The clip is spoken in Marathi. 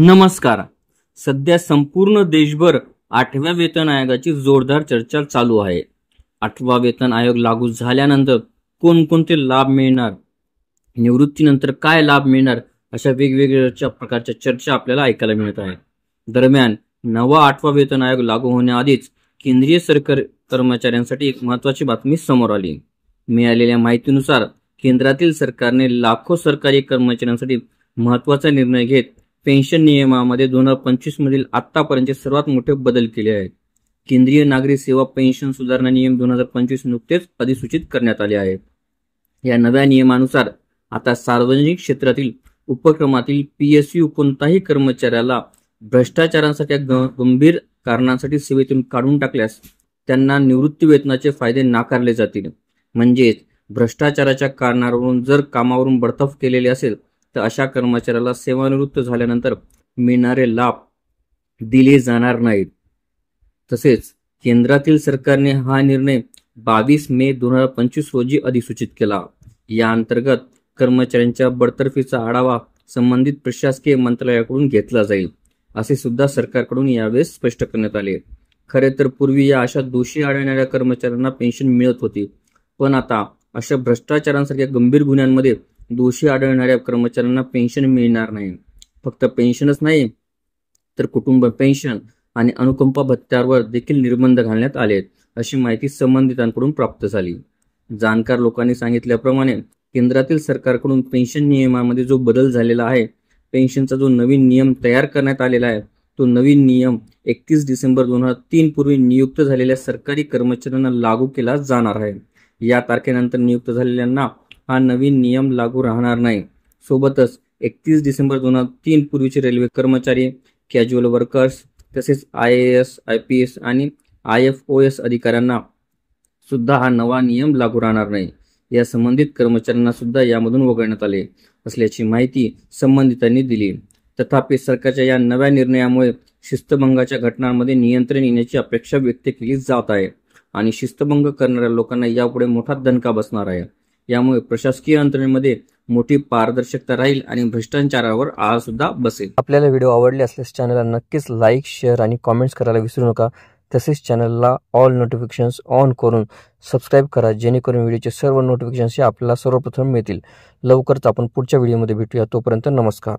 नमस्कार. सध्या संपूर्ण देशभर 8व्या वेतन आयोगाची जोरदार चर्चा चालू आहे. 8वा वेतन आयोग लागू झाल्यानंतर कोणकोणते लाभ मिळणार, निवृत्तीनंतर काय लाभ मिळणार, अशा वेगवेगळ्या प्रकारच्या चर्चा आपल्याला ऐकायला मिळत आहे. दरम्यान नवा 8वा वेतन आयोग लागू होण्याआधीच केंद्रीय सरकारी कर्मचाऱ्यांसाठी एक महत्त्वाची बातमी समोर आली. मिळालेल्या माहितीनुसार केंद्रातील सरकारने लाखो सरकारी कर्मचाऱ्यांसाठी महत्त्वाचा निर्णय घेत पेन्शन नियमामध्ये 2025 मधील आतापर्यंतचे सर्वात मोठे बदल केले आहेत. केंद्रीय नागरी सेवा पेन्शन सुधारणा नियम 2025 नुकतेच अधिसूचित करण्यात आले आहेत. या नव्या नियमानुसार आता सार्वजनिक क्षेत्रातील उपक्रमातील PSU कोणताही कर्मचाऱ्याला भ्रष्टाचारांसारख्या गंभीर कारणांसाठी सेवेतून काढून टाकल्यास त्यांना निवृत्ती वेतनाचे फायदे नाकारले जातील. म्हणजेच भ्रष्टाचाराच्या कारणावरून जर कामावरून बडतर्फ केलेले असेल तर अशा कर्मचाऱ्याला सेवानिवृत्त झाल्यानंतर मिळणारे लाभ दिले जाणार नाहीत. तसेच केंद्रातील सरकारने हा निर्णय 22 मे 2025 रोजी अधिसूचित केला. या अंतर्गत कर्मचाऱ्यांच्या बडतर्फीचा आढावा संबंधित प्रशासकीय मंत्रालयाकडून घेतला जाईल, असे सुद्धा सरकारकडून यावेळेस स्पष्ट करण्यात आले. खरे तर पूर्वी या अशा दोषी आढळणाऱ्या कर्मचाऱ्यांना पेन्शन मिळत होती, पण आता अशा भ्रष्टाचारांसारख्या गंभीर गुन्ह्यांमध्ये दोषी आढळणाऱ्या कर्मचाऱ्यांना पेन्शन मिळणार नाही. फक्त पेन्शनच नाही तर कुटुंब पेन्शन आणि अनुकंपा भत्त्यावर देखील निर्बंध घालण्यात आले आहेत, अशी माहिती संबंधितांकडून प्राप्त झाली. जाणकार लोकांनी सांगितल्याप्रमाणे केंद्रातील सरकारकडून पेन्शन नियमामध्ये जो बदल झालेला आहे, पेन्शनचा जो नवीन नियम तयार करण्यात आलेला आहे, तो नवीन नियम 31 डिसेंबर 2003 पूर्वी नियुक्त झालेल्या सरकारी कर्मचाऱ्यांना लागू केला जाणार आहे. या तारखेनंतर नियुक्त झालेल्यांना हा नवीन नियम लागू राहणार नाही. सोबतच 31 डिसेंबर 2003 पूर्वीचे रेल्वे कर्मचारी, कॅज्युअल वर्कर्स, तसेच IAS, IPS आणि IFOS अधिकाऱ्यांना सुद्धा हा नवा नियम लागू राहणार नाही. या संबंधित कर्मचाऱ्यांना सुद्धा यामधून वगळण्यात आले असल्याची माहिती संबंधितांनी दिली. तथापि सरकारच्या या नव्या निर्णयामुळे शिस्तभंगाच्या घटनांमध्ये नियंत्रण येण्याची अपेक्षा व्यक्त केली जात आहे आणि शिस्तभंग करणाऱ्या लोकांना यापुढे मोठा दणका बसणार आहे. यामुळे प्रशासकीय यंत्रणेमध्ये मोठी पारदर्शकता राहील आणि भ्रष्टाचारावर आळा सुद्धा बसेल. आपल्याला व्हिडिओ आवडले असल्यास चॅनलला नक्कीच लाईक, शेअर आणि कॉमेंट्स करायला विसरू नका. तसेच चॅनलला ऑल नोटिफिकेशन्स ऑन करून सबस्क्राईब करा, जेणेकरून व्हिडिओचे सर्व नोटिफिकेशन्स आपल्याला सर्वप्रथम मिळतील. लवकरच आपण पुढच्या व्हिडिओमध्ये भेटूया. तोपर्यंत नमस्कार.